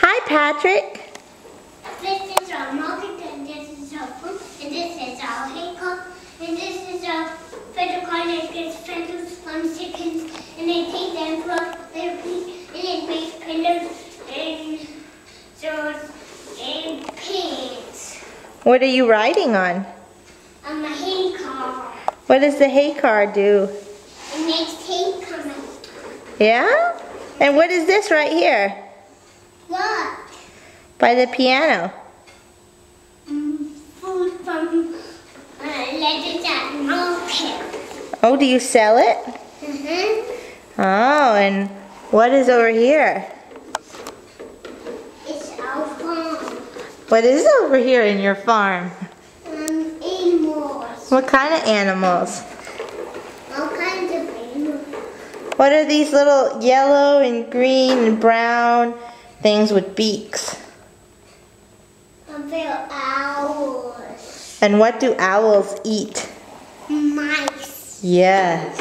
Hi, Patrick. This is our market, and this is our food, and this is our haycock, and this is our feather corn that gets feathers from chickens, and they take them from their feet, and it makes pillows and swords and pants. What are you riding on? On my hay car. What does the hay car do? It makes hay coming. Yeah? And what is this right here? What? By the piano. Food from lettuce and market. Oh, do you sell it? Oh, and what is over here? It's our farm. What is over here in your farm? Animals. What kind of animals? All kinds of animals. What are these little yellow and green and brown things with beaks? They're owls. And what do owls eat? Mice. Yes.